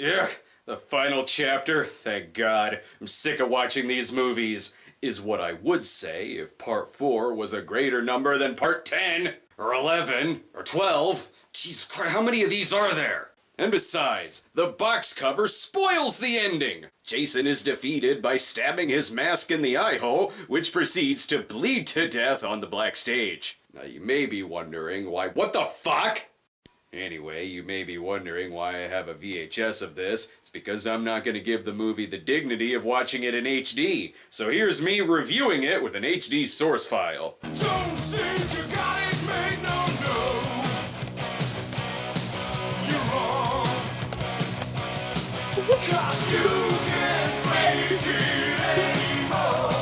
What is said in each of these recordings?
Ugh, the final chapter, thank God. I'm sick of watching these movies. Is what I would say if part 4 was a greater number than part 10, or 11, or 12. Jesus Christ, how many of these are there? And besides, the box cover spoils the ending. Jason is defeated by stabbing his mask in the eye hole, which proceeds to bleed to death on the black stage. Now you may be wondering why— what the fuck? Anyway, you may be wondering why I have a VHS of this. It's because I'm not going to give the movie the dignity of watching it in HD. So here's me reviewing it with an HD source file. Don't think you got it made, no, no. You're wrong. 'Cause you can't fake it anymore.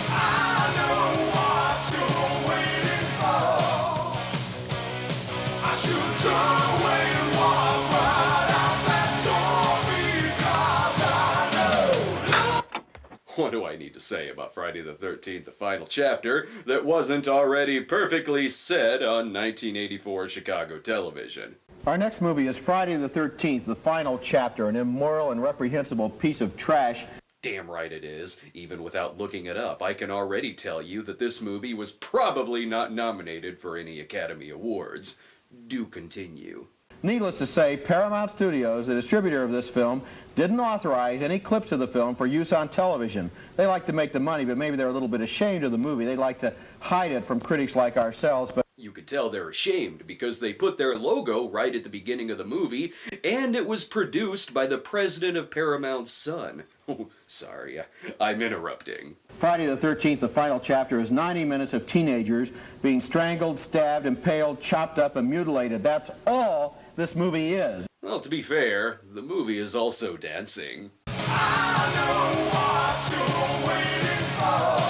I know what you're waiting for. I should turn away and walk right out that door because I know. What do I need to say about Friday the 13th, the final chapter, that wasn't already perfectly said on 1984 Chicago television? Our next movie is Friday the 13th, the final chapter, an immoral and reprehensible piece of trash. Damn right it is. Even without looking it up, I can already tell you that this movie was probably not nominated for any Academy Awards. Do continue. Needless to say, Paramount Studios, the distributor of this film, didn't authorize any clips of the film for use on television. They like to make the money, but maybe they're a little bit ashamed of the movie. They like to hide it from critics like ourselves. But You could tell they're ashamed because they put their logo right at the beginning of the movie, and it was produced by the president of Paramount's son. Oh, sorry, I'm interrupting. Friday the 13th, the final chapter, is 90 minutes of teenagers being strangled, stabbed, impaled, chopped up, and mutilated. That's all this movie is. Well, to be fair, the movie is also dancing. I know what you're waiting for.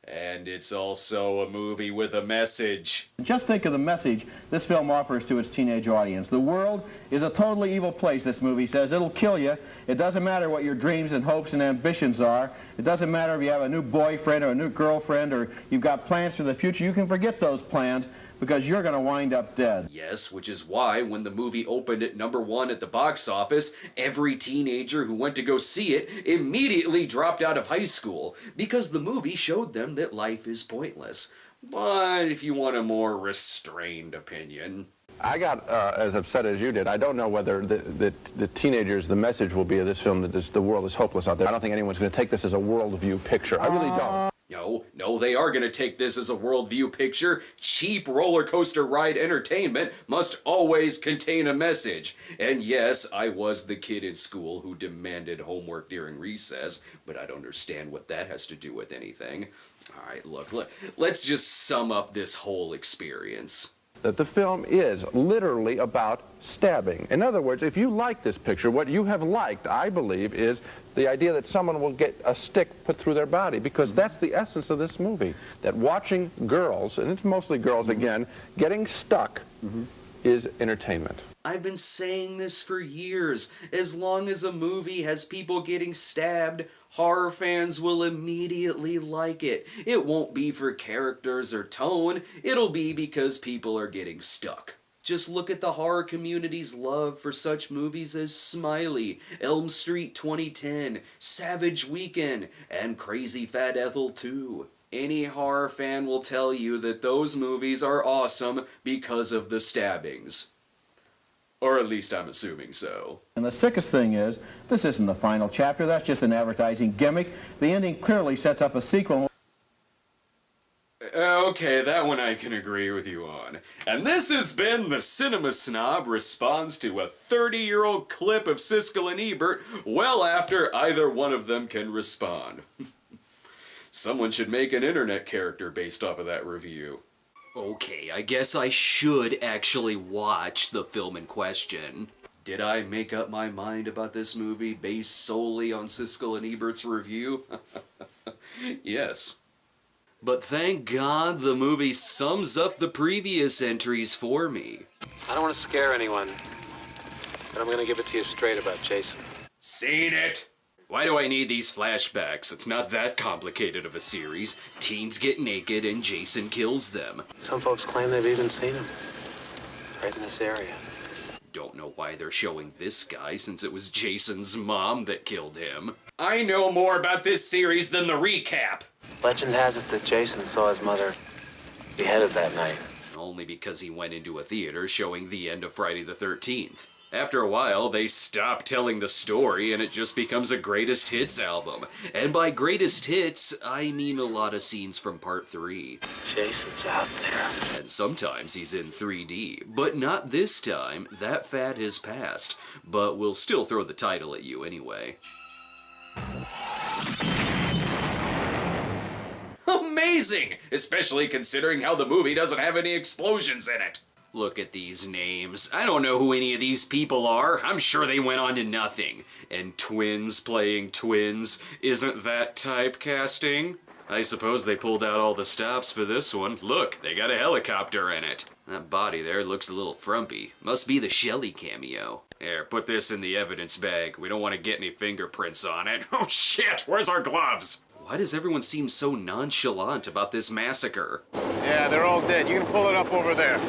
And it's also a movie with a message. Just think of the message this film offers to its teenage audience. The world is a totally evil place, this movie says. It'll kill you. It doesn't matter what your dreams and hopes and ambitions are. It doesn't matter if you have a new boyfriend or a new girlfriend or you've got plans for the future. You can forget those plans because you're going to wind up dead. Yes, which is why when the movie opened at #1 at the box office, every teenager who went to go see it immediately dropped out of high school because the movie showed them that life is pointless. But if you want a more restrained opinion... I got as upset as you did. I don't know whether the teenagers, the message will be of this film that the world is hopeless out there. I don't think anyone's going to take this as a worldview picture. I really don't. No, they are going to take this as a worldview picture. Cheap roller coaster ride entertainment must always contain a message. And yes, I was the kid in school who demanded homework during recess, but I don't understand what that has to do with anything. All right, look, let's just sum up this whole experience. That the film is literally about stabbing. In other words, if you like this picture, what you have liked, I believe, is the idea that someone will get a stick put through their body, because that's the essence of this movie. That watching girls, and it's mostly girls again, getting stuck is entertainment. I've been saying this for years. As long as a movie has people getting stabbed, horror fans will immediately like it. It won't be for characters or tone, it'll be because people are getting stuck. Just look at the horror community's love for such movies as Smiley, Elm Street 2010, Savage Weekend, and Crazy Fat Ethel 2. Any horror fan will tell you that those movies are awesome because of the stabbings. Or at least I'm assuming so. And the sickest thing is, this isn't the final chapter. That's just an advertising gimmick. The ending clearly sets up a sequel. Okay, that one I can agree with you on. And this has been the Cinema Snob response to a 30-year-old clip of Siskel and Ebert well after either one of them can respond. Someone should make an internet character based off of that review. Okay, I guess I should actually watch the film in question. Did I make up my mind about this movie based solely on Siskel and Ebert's review? Yes. But thank God the movie sums up the previous entries for me. I don't want to scare anyone, but I'm going to give it to you straight about Jason. Seen it! Why do I need these flashbacks? It's not that complicated of a series. Teens get naked and Jason kills them. Some folks claim they've even seen him, right in this area. Don't know why they're showing this guy since it was Jason's mom that killed him. I know more about this series than the recap. Legend has it that Jason saw his mother beheaded that night. Only because he went into a theater showing the end of Friday the 13th. After a while, they stop telling the story and it just becomes a greatest hits album. And by greatest hits, I mean a lot of scenes from part 3. Jason's out there. And sometimes he's in 3D, but not this time. That fad has passed, but we'll still throw the title at you anyway. Amazing! Especially considering how the movie doesn't have any explosions in it. Look at these names. I don't know who any of these people are. I'm sure they went on to nothing. And twins playing twins. Isn't that typecasting? I suppose they pulled out all the stops for this one. Look, they got a helicopter in it. That body there looks a little frumpy. Must be the Shelley cameo. Here, put this in the evidence bag. We don't want to get any fingerprints on it. Oh shit, where's our gloves? Why does everyone seem so nonchalant about this massacre? Yeah, they're all dead. You can pull it up over there.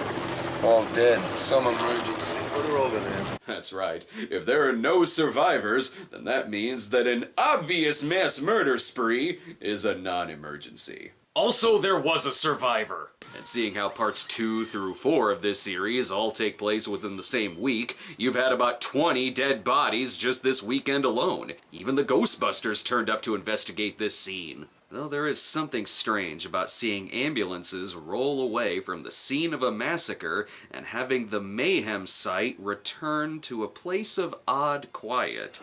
All dead. Some emergency. Put her over there. That's right. If there are no survivors, then that means that an obvious mass murder spree is a non-emergency. Also, there was a survivor. And seeing how parts 2 through 4 of this series all take place within the same week, you've had about 20 dead bodies just this weekend alone. Even the Ghostbusters turned up to investigate this scene. Though there is something strange about seeing ambulances roll away from the scene of a massacre and having the mayhem site return to a place of odd quiet.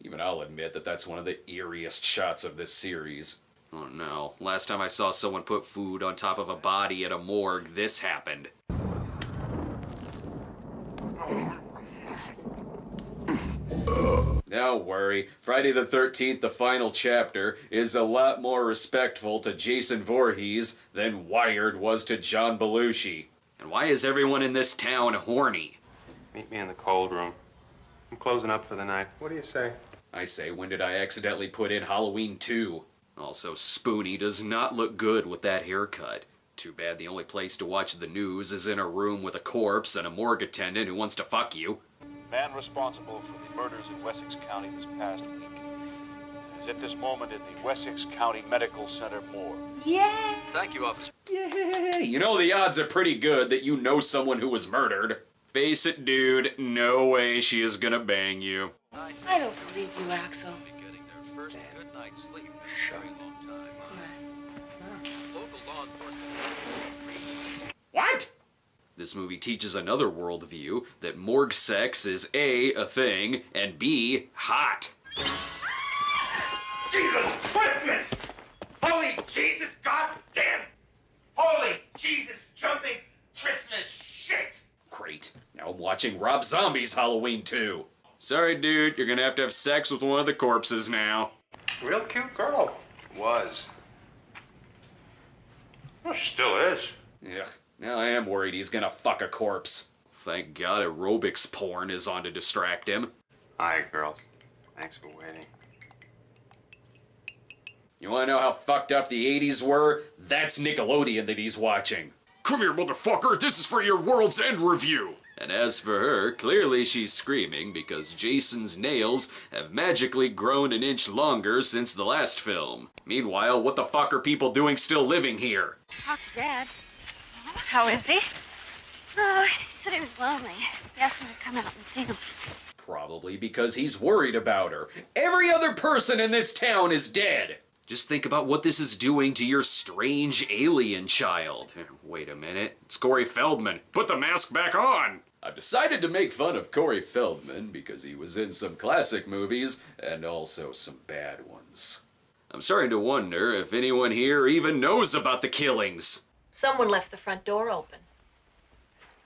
Even I'll admit that that's one of the eeriest shots of this series. Oh no, last time I saw someone put food on top of a body at a morgue, this happened. Don't worry, Friday the 13th, the final chapter, is a lot more respectful to Jason Voorhees than Wired was to John Belushi. And why is everyone in this town horny? Meet me in the cold room. I'm closing up for the night. What do you say? I say, when did I accidentally put in Halloween 2? Also, Spoonie does not look good with that haircut. Too bad the only place to watch the news is in a room with a corpse and a morgue attendant who wants to fuck you. Man responsible for the murders in Wessex County this past week is at this moment in the Wessex County Medical Center morgue. Yay! Thank you, officer. Yay! You know the odds are pretty good that you know someone who was murdered. Face it, dude, no way she is gonna bang you. I don't believe you, Axel. Getting their first good night's sleep in a very long time. Local law enforcement. What? This movie teaches another worldview that morgue sex is A, a thing, and B, hot. Jesus Christmas! Holy Jesus goddamn! Holy Jesus jumping Christmas shit! Great. Now I'm watching Rob Zombie's Halloween 2. Sorry, dude, you're gonna have to have sex with one of the corpses now. Real cute girl. Was. Well, she still is. Ugh, now I am worried he's gonna fuck a corpse. Thank God aerobics porn is on to distract him. Hi, girls. Thanks for waiting. You wanna know how fucked up the 80s were? That's Nickelodeon that he's watching. Come here, motherfucker, this is for your World's End review! And as for her, clearly she's screaming because Jason's nails have magically grown an inch longer since the last film. Meanwhile, what the fuck are people doing still living here? Talk to Dad. How is he? Oh, he said he was lonely. He asked me to come out and see him. Probably because he's worried about her. Every other person in this town is dead! Just think about what this is doing to your strange alien child. Wait a minute, it's Corey Feldman. Put the mask back on! I've decided to make fun of Corey Feldman because he was in some classic movies and also some bad ones. I'm starting to wonder if anyone here even knows about the killings. Someone left the front door open.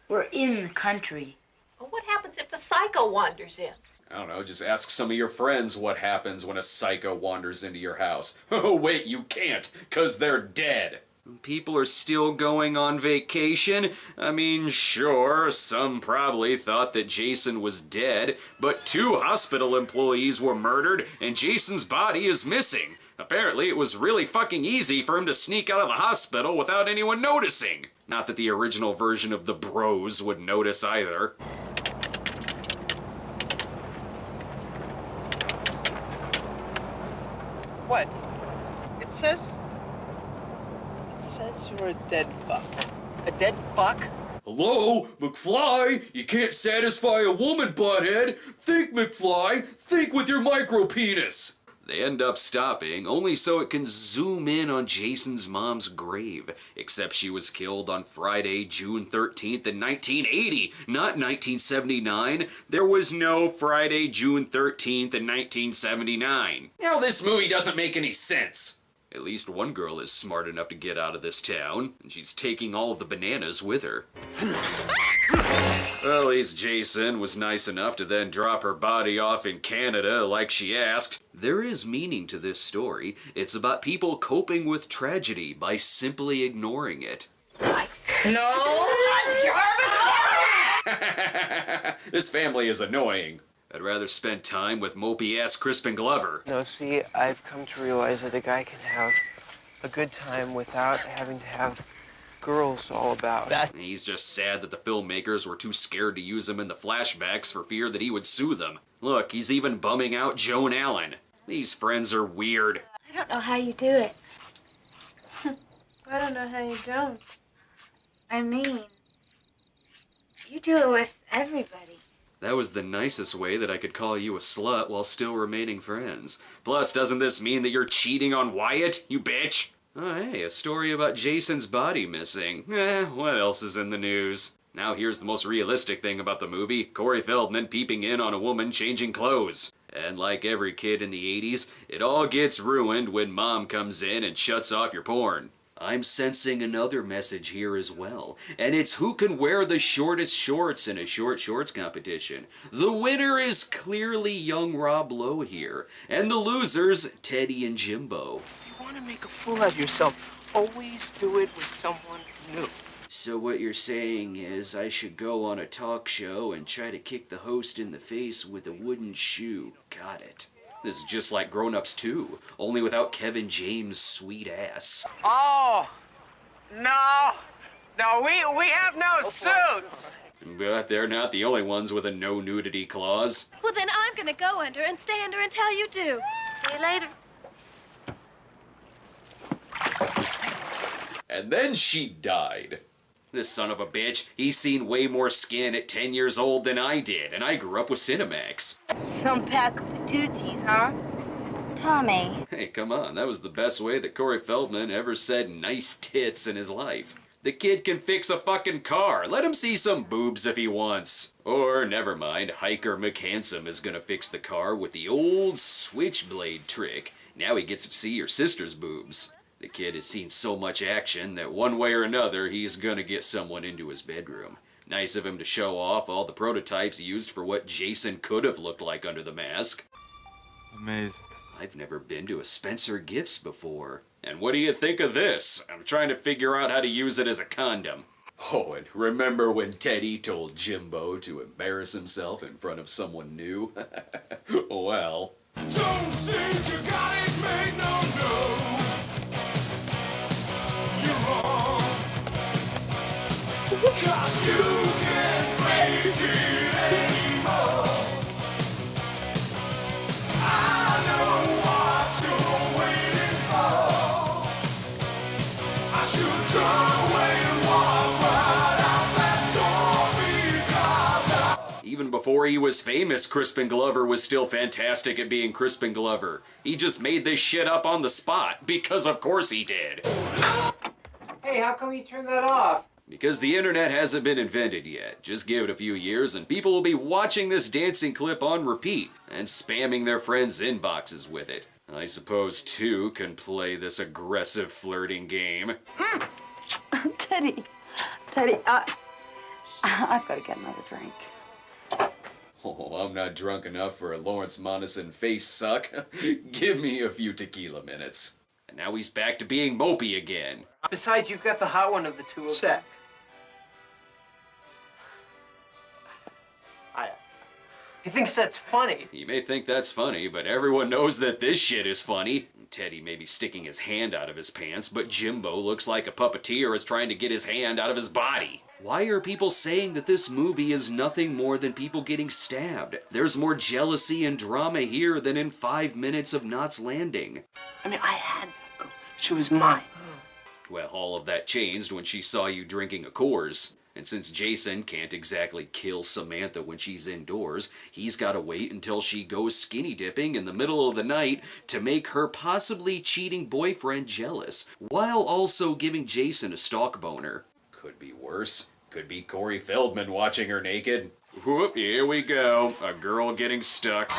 We're in the country. Well, what happens if the psycho wanders in? I don't know, just ask some of your friends what happens when a psycho wanders into your house. Oh wait, you can't, 'cause they're dead. People are still going on vacation. I mean, sure, some probably thought that Jason was dead, but 2 hospital employees were murdered and Jason's body is missing. Apparently, it was really fucking easy for him to sneak out of the hospital without anyone noticing. Not that the original version of the Bros would notice either. What? It says you're a dead fuck. A dead fuck? Hello, McFly? You can't satisfy a woman, butthead. Think, McFly. Think with your micro penis. They end up stopping, only so it can zoom in on Jason's mom's grave. Except she was killed on Friday, June 13th in 1980, not 1979. There was no Friday, June 13th in 1979. Now this movie doesn't make any sense. At least one girl is smart enough to get out of this town, and she's taking all of the bananas with her. Well, at least Jason was nice enough to then drop her body off in Canada like she asked. There is meaning to this story. It's about people coping with tragedy by simply ignoring it. No! This family is annoying. I'd rather spend time with mopey-ass Crispin Glover. No, see, I've come to realize that a guy can have a good time without having to have girls all about. He's just sad that the filmmakers were too scared to use him in the flashbacks for fear that he would sue them. Look, he's even bumming out Joan Allen. These friends are weird. I don't know how you do it. I don't know how you don't. I mean, you do it with everybody. That was the nicest way that I could call you a slut while still remaining friends. Plus, doesn't this mean that you're cheating on Wyatt, you bitch? Oh, hey, a story about Jason's body missing. What else is in the news? Now here's the most realistic thing about the movie, Corey Feldman peeping in on a woman changing clothes. And like every kid in the 80s, it all gets ruined when mom comes in and shuts off your porn. I'm sensing another message here as well, and it's who can wear the shortest shorts in a short shorts competition. The winner is clearly young Rob Lowe here, and the losers, Teddy and Jimbo. If you want to make a fool out of yourself, always do it with someone new. So what you're saying is I should go on a talk show and try to kick the host in the face with a wooden shoe. Got it. This is just like Grown Ups 2, only without Kevin James' sweet ass. Oh, no. No, we have no suits. But they're not the only ones with a no nudity clause. Well, then I'm gonna go under and stay under until you do. See you later. And then she died. This son of a bitch, he's seen way more skin at 10 years old than I did, and I grew up with Cinemax. Some pack of patooties, huh? Tommy. Hey, come on, that was the best way that Corey Feldman ever said nice tits in his life. The kid can fix a fucking car. Let him see some boobs if he wants. Or, never mind, Hiker McHandsome is gonna fix the car with the old switchblade trick. Now he gets to see your sister's boobs. The kid has seen so much action that one way or another he's gonna get someone into his bedroom. Nice of him to show off all the prototypes used for what Jason could have looked like under the mask. Amazing. I've never been to a Spencer Gifts before. And what do you think of this? I'm trying to figure out how to use it as a condom. Oh, and remember when Teddy told Jimbo to embarrass himself in front of someone new? Well. Don't think you got it made, no. Cause you can't make it anymore. I know what you're waiting for. I should turn away and walk right out that door because Even before he was famous, Crispin Glover was still fantastic at being Crispin Glover. He just made this shit up on the spot, because of course he did. Hey, how come you turned that off? Because the internet hasn't been invented yet. Just give it a few years and people will be watching this dancing clip on repeat and spamming their friends' inboxes with it. I suppose two can play this aggressive flirting game. Teddy, I've got to get another drink. Oh, I'm not drunk enough for a Lawrence Monason face suck. Give me a few tequila minutes. And now he's back to being mopey again. Besides, you've got the hot one of the two of them. He thinks that's funny. He may think that's funny, but everyone knows that this shit is funny. Teddy may be sticking his hand out of his pants, but Jimbo looks like a puppeteer is trying to get his hand out of his body. Why are people saying that this movie is nothing more than people getting stabbed? There's more jealousy and drama here than in 5 minutes of Knots Landing. I mean, I had that girl. She was mine. Well, all of that changed when she saw you drinking a Coors. And since Jason can't exactly kill Samantha when she's indoors, he's gotta wait until she goes skinny dipping in the middle of the night to make her possibly cheating boyfriend jealous, while also giving Jason a stalk boner. Could be worse. Could be Corey Feldman watching her naked. Whoop, here we go. A girl getting stuck.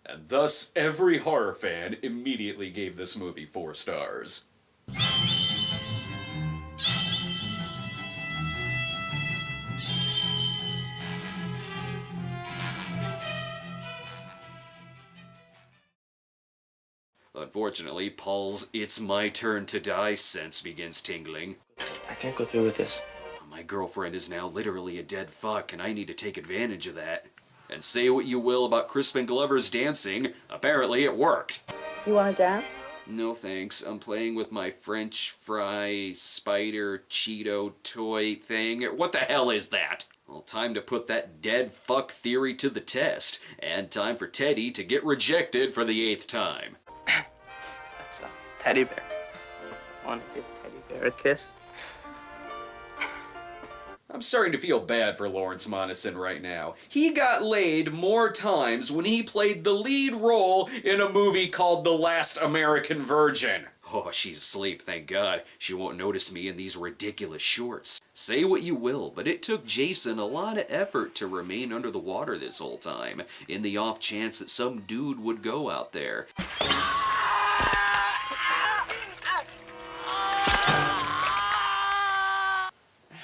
And thus, every horror fan immediately gave this movie 4 stars. Unfortunately, Paul's "it's my turn to die" sense begins tingling. I can't go through with this. My girlfriend is now literally a dead fuck, and I need to take advantage of that. And say what you will about Crispin Glover's dancing, apparently it worked. You want to dance? No thanks, I'm playing with my French fry spider Cheeto toy thing. What the hell is that? Well, time to put that dead fuck theory to the test, and time for Teddy to get rejected for the 8th time. That's a teddy bear. Want to give teddy bear a kiss? I'm starting to feel bad for Lawrence Monason right now. He got laid more times when he played the lead role in a movie called The Last American Virgin. Oh, she's asleep, thank God. She won't notice me in these ridiculous shorts. Say what you will, but it took Jason a lot of effort to remain under the water this whole time, in the off chance that some dude would go out there.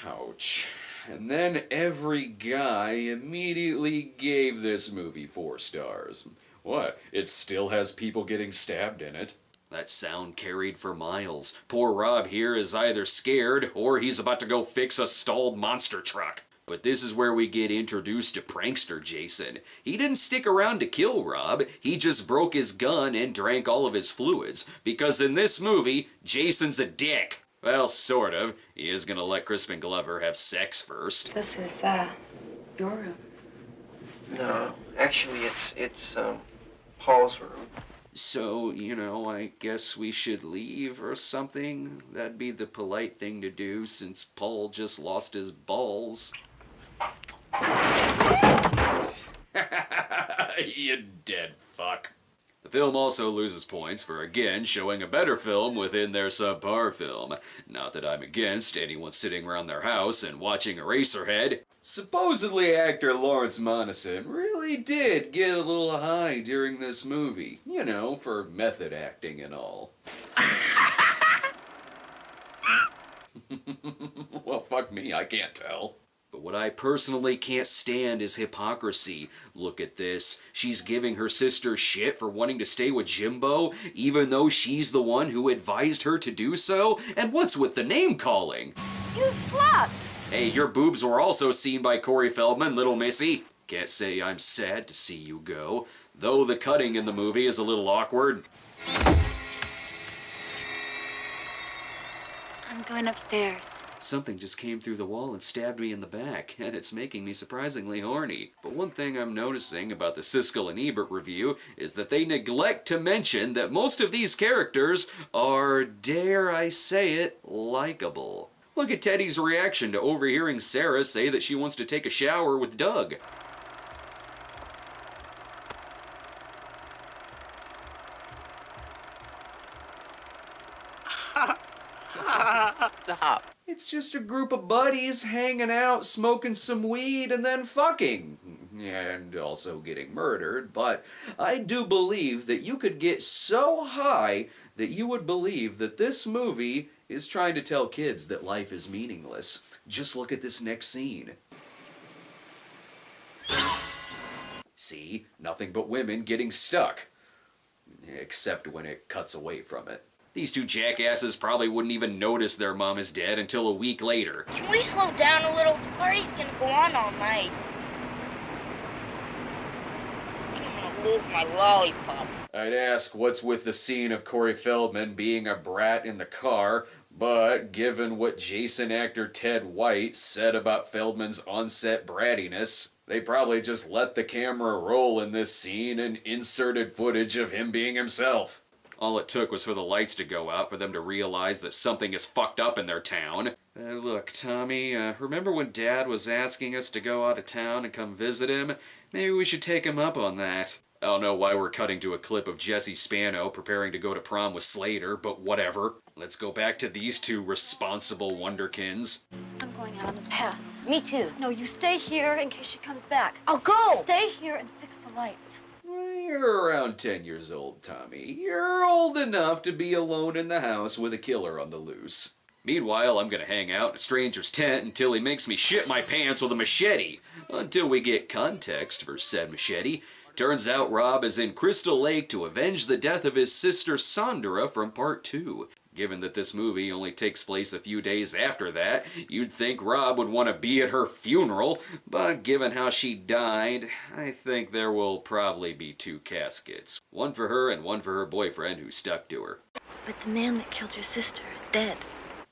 Ouch. And then every guy immediately gave this movie 4 stars. What? It still has people getting stabbed in it. That sound carried for miles. Poor Rob here is either scared or he's about to go fix a stalled monster truck. But this is where we get introduced to prankster Jason. He didn't stick around to kill Rob, he just broke his gun and drank all of his fluids. Because in this movie, Jason's a dick. Well, sort of. He is gonna let Crispin Glover have sex first. This is, your room. No, actually, it's Paul's room. So, you know, I guess we should leave or something? That'd be the polite thing to do since Paul just lost his balls. You dead fuck. The film also loses points for again showing a better film within their subpar film. Not that I'm against anyone sitting around their house and watching Eraserhead. Supposedly actor Lawrence Monason really did get a little high during this movie. You know, for method acting and all. Well, fuck me, I can't tell. But what I personally can't stand is hypocrisy. Look at this. She's giving her sister shit for wanting to stay with Jimbo, even though she's the one who advised her to do so? And what's with the name calling? You slut! Hey, your boobs were also seen by Corey Feldman, little missy. Can't say I'm sad to see you go, though the cutting in the movie is a little awkward. I'm going upstairs. Something just came through the wall and stabbed me in the back, and it's making me surprisingly horny. But one thing I'm noticing about the Siskel and Ebert review is that they neglect to mention that most of these characters are, dare I say it, likable. Look at Teddy's reaction to overhearing Sarah say that she wants to take a shower with Doug. Stop. It's just a group of buddies hanging out, smoking some weed, and then fucking. And also getting murdered, but I do believe that you could get so high that you would believe that this movie is trying to tell kids that life is meaningless. Just look at this next scene. See? Nothing but women getting stuck. Except when it cuts away from it. These two jackasses probably wouldn't even notice their mom is dead until a week later. Can we slow down a little? The party's gonna go on all night. I'm gonna lose my lollipop. I'd ask what's with the scene of Corey Feldman being a brat in the car, but given what Jason actor Ted White said about Feldman's on-set brattiness, they probably just let the camera roll in this scene and inserted footage of him being himself. All it took was for the lights to go out for them to realize that something is fucked up in their town. Look, Tommy, remember when Dad was asking us to go out of town and come visit him? Maybe we should take him up on that. I don't know why we're cutting to a clip of Jesse Spano preparing to go to prom with Slater, but whatever. Let's go back to these two responsible wonderkins. I'm going out on the path. Me too. No, you stay here in case she comes back. I'll go. Stay here and fix the lights. You're around 10 years old, Tommy. You're old enough to be alone in the house with a killer on the loose. Meanwhile, I'm gonna hang out in a stranger's tent until he makes me shit my pants with a machete. Until we get context for said machete. Turns out Rob is in Crystal Lake to avenge the death of his sister Sandra from Part 2. Given that this movie only takes place a few days after that, you'd think Rob would want to be at her funeral, but given how she died, I think there will probably be 2 caskets. One for her and one for her boyfriend who stuck to her. But the man that killed your sister is dead.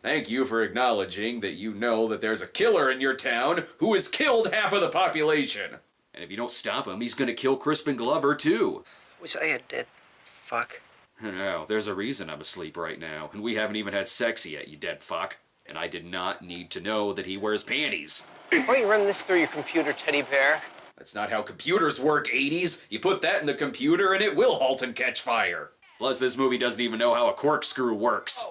Thank you for acknowledging that you know that there's a killer in your town who has killed half of the population. And if you don't stop him, he's gonna kill Crispin Glover too. Was I a dead fuck? No, there's a reason I'm asleep right now, and we haven't even had sex yet, you dead fuck. And I did not need to know that he wears panties. Why don't you run this through your computer, teddy bear? That's not how computers work, 80s. You put that in the computer and it will halt and catch fire. Plus, this movie doesn't even know how a corkscrew works.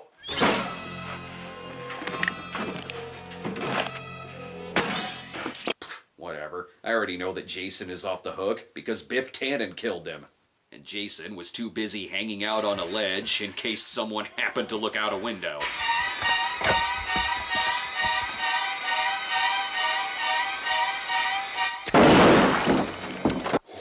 Whatever. I already know that Jason is off the hook because Biff Tannen killed him. And Jason was too busy hanging out on a ledge in case someone happened to look out a window.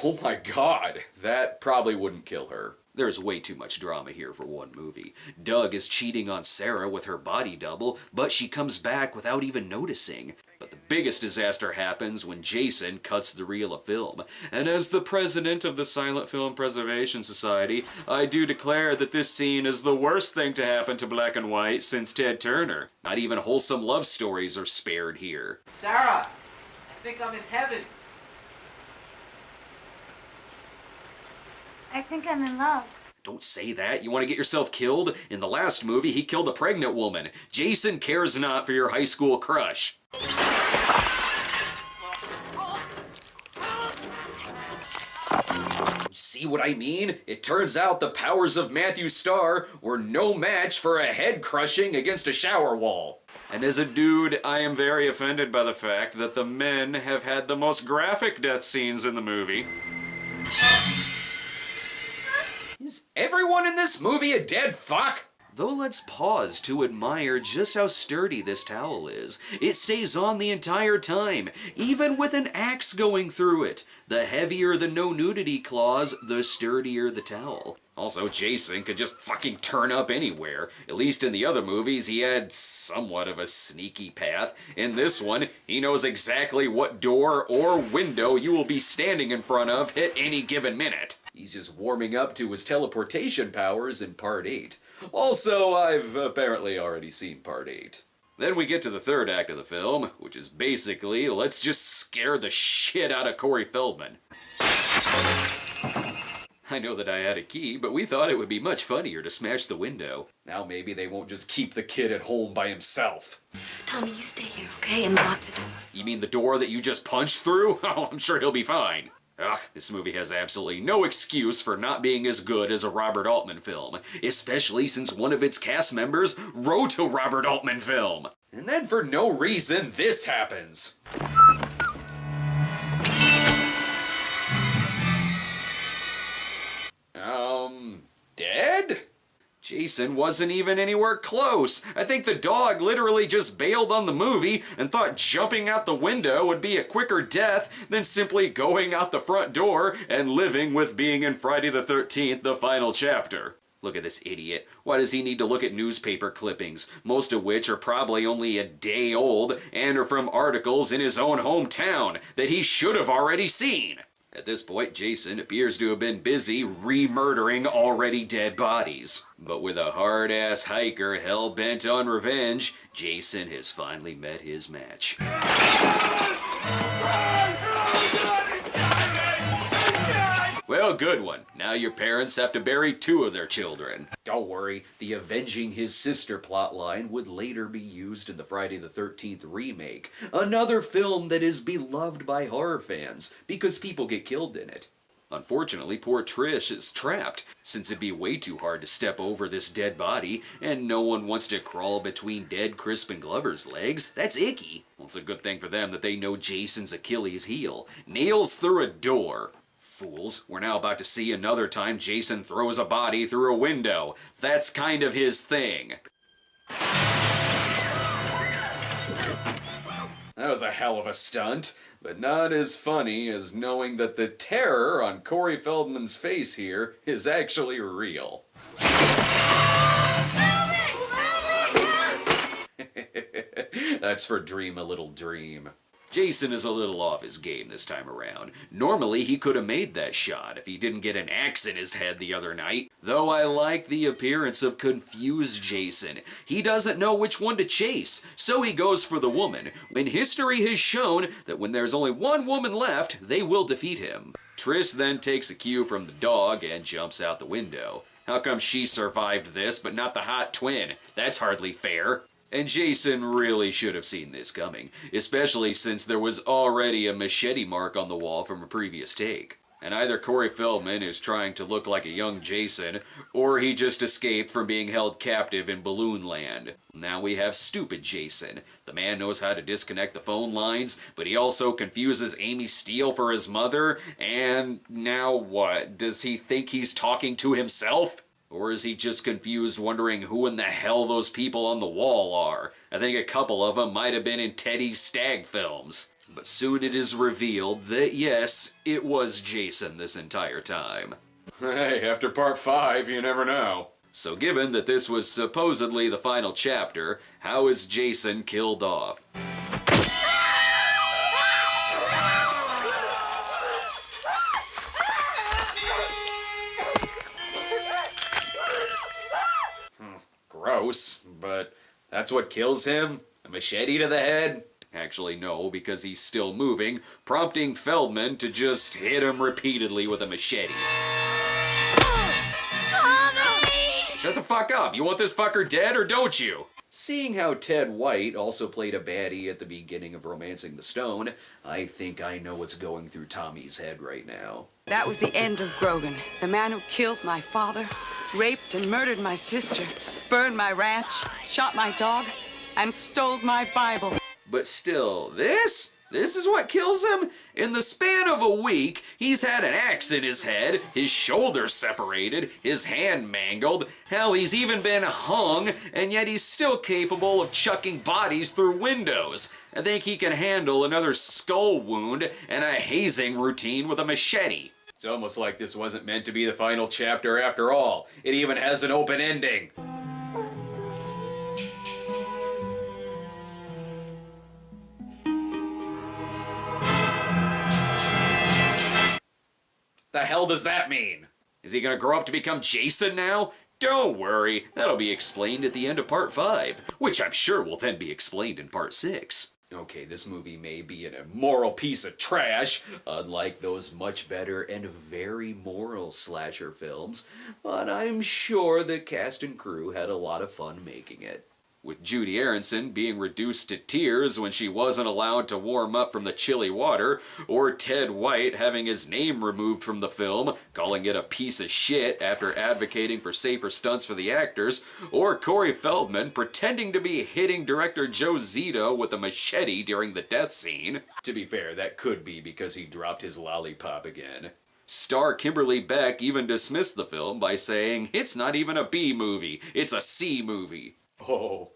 Oh my god, that probably wouldn't kill her. There's way too much drama here for one movie. Doug is cheating on Sarah with her body double, but she comes back without even noticing. But the biggest disaster happens when Jason cuts the reel of film. And as the president of the Silent Film Preservation Society, I do declare that this scene is the worst thing to happen to black and white since Ted Turner. Not even wholesome love stories are spared here. Sarah, I think I'm in heaven. I think I'm in love. Don't say that. You want to get yourself killed? In the last movie, he killed a pregnant woman. Jason cares not for your high school crush. See what I mean? It turns out the powers of Matthew Starr were no match for a head crushing against a shower wall. And as a dude, I am very offended by the fact that the men have had the most graphic death scenes in the movie. Is everyone in this movie a dead fuck? Though let's pause to admire just how sturdy this towel is. It stays on the entire time, even with an axe going through it. The heavier the no nudity clause, the sturdier the towel. Also, Jason could just fucking turn up anywhere. At least in the other movies, he had somewhat of a sneaky path. In this one, he knows exactly what door or window you will be standing in front of at any given minute. He's just warming up to his teleportation powers in Part 8. Also, I've apparently already seen Part 8. Then we get to the third act of the film, which is basically, let's just scare the shit out of Corey Feldman. I know that I had a key, but we thought it would be much funnier to smash the window. Now maybe they won't just keep the kid at home by himself. Tommy, you stay here, okay? And lock the door. You mean the door that you just punched through? Oh, I'm sure he'll be fine. Ugh, this movie has absolutely no excuse for not being as good as a Robert Altman film, especially since one of its cast members wrote a Robert Altman film. And then for no reason, this happens. Dead? Jason wasn't even anywhere close. I think the dog literally just bailed on the movie and thought jumping out the window would be a quicker death than simply going out the front door and living with being in Friday the 13th, the final chapter. Look at this idiot. Why does he need to look at newspaper clippings, most of which are probably only a day old and are from articles in his own hometown that he should have already seen? At this point, Jason appears to have been busy re-murdering already dead bodies. But with a hard-ass hiker hell-bent on revenge, Jason has finally met his match. Well, good one. Now your parents have to bury 2 of their children. Don't worry, the avenging his sister plotline would later be used in the Friday the 13th remake, another film that is beloved by horror fans because people get killed in it. Unfortunately, poor Trish is trapped, since it'd be way too hard to step over this dead body, and no one wants to crawl between dead Crispin Glover's legs. That's icky. Well, it's a good thing for them that they know Jason's Achilles heel. Nails through a door. Fools, we're now about to see another time Jason throws a body through a window. That's kind of his thing. That was a hell of a stunt, but not as funny as knowing that the terror on Corey Feldman's face here is actually real. That's for Dream a Little Dream. Jason is a little off his game this time around. Normally, he could have made that shot if he didn't get an axe in his head the other night. Though I like the appearance of confused Jason. He doesn't know which one to chase, so he goes for the woman, when history has shown that when there's only one woman left, they will defeat him. Trish then takes a cue from the dog and jumps out the window. How come she survived this, but not the hot twin? That's hardly fair. And Jason really should have seen this coming, especially since there was already a machete mark on the wall from a previous take. And either Corey Feldman is trying to look like a young Jason, or he just escaped from being held captive in Balloon Land. Now we have stupid Jason. The man knows how to disconnect the phone lines, but he also confuses Amy Steele for his mother, and now what? Does he think he's talking to himself? Or is he just confused wondering who in the hell those people on the wall are? I think a couple of them might have been in Teddy's Stag films. But soon it is revealed that yes, it was Jason this entire time. Hey, after part 5, you never know. So given that this was supposedly the final chapter, how is Jason killed off? Gross, but that's what kills him? A machete to the head? Actually, no, because he's still moving, prompting Feldman to just hit him repeatedly with a machete. Shut the fuck up! You want this fucker dead or don't you? Seeing how Ted White also played a baddie at the beginning of Romancing the Stone, I think I know what's going through Tommy's head right now. That was the end of Grogan, the man who killed my father, raped and murdered my sister, burned my ranch, shot my dog, and stole my Bible. But still, this is what kills him? In the span of a week, he's had an axe in his head, his shoulders separated, his hand mangled, hell, he's even been hung, and yet he's still capable of chucking bodies through windows. I think he can handle another skull wound and a hazing routine with a machete. It's almost like this wasn't meant to be the final chapter after all. It even has an open ending. The hell does that mean? Is he gonna grow up to become Jason now? Don't worry, that'll be explained at the end of part 5, which I'm sure will then be explained in part 6. Okay, this movie may be an immoral piece of trash, unlike those much better and very moral slasher films, but I'm sure the cast and crew had a lot of fun making it. With Judy Aronson being reduced to tears when she wasn't allowed to warm up from the chilly water, or Ted White having his name removed from the film, calling it a piece of shit after advocating for safer stunts for the actors, or Corey Feldman pretending to be hitting director Joe Zito with a machete during the death scene. To be fair, that could be because he dropped his lollipop again. Star Kimberly Beck even dismissed the film by saying, "It's not even a B movie, it's a C movie." Oh,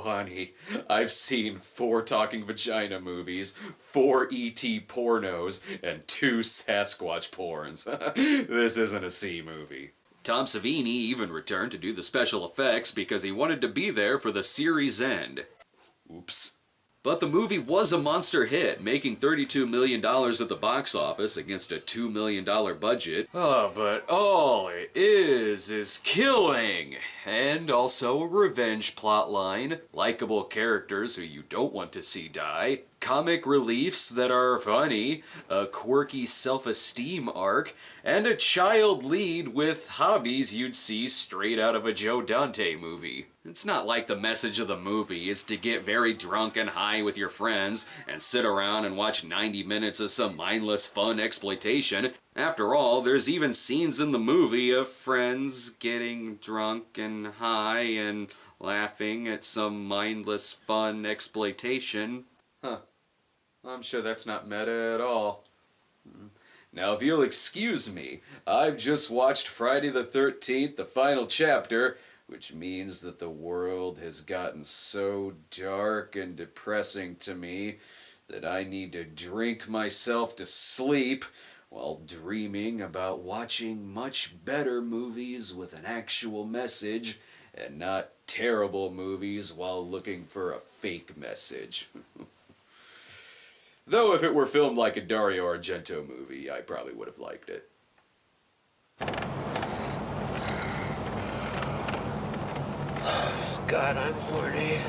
honey, I've seen 4 talking vagina movies, 4 E.T. pornos, and 2 Sasquatch porns. This isn't a C movie. Tom Savini even returned to do the special effects because he wanted to be there for the series' end. Oops. But the movie was a monster hit, making $32 million at the box office against a $2 million budget. Oh, but all it is killing! And also a revenge plotline, likable characters who you don't want to see die, comic reliefs that are funny, a quirky self-esteem arc, and a child lead with hobbies you'd see straight out of a Joe Dante movie. It's not like the message of the movie is to get very drunk and high with your friends and sit around and watch 90 minutes of some mindless fun exploitation. After all, there's even scenes in the movie of friends getting drunk and high and laughing at some mindless fun exploitation. Huh. I'm sure that's not meta at all. Now, if you'll excuse me, I've just watched Friday the 13th, the final chapter, which means that the world has gotten so dark and depressing to me that I need to drink myself to sleep while dreaming about watching much better movies with an actual message and not terrible movies while looking for a fake message. Though if it were filmed like a Dario Argento movie, I probably would have liked it. God, I'm horny.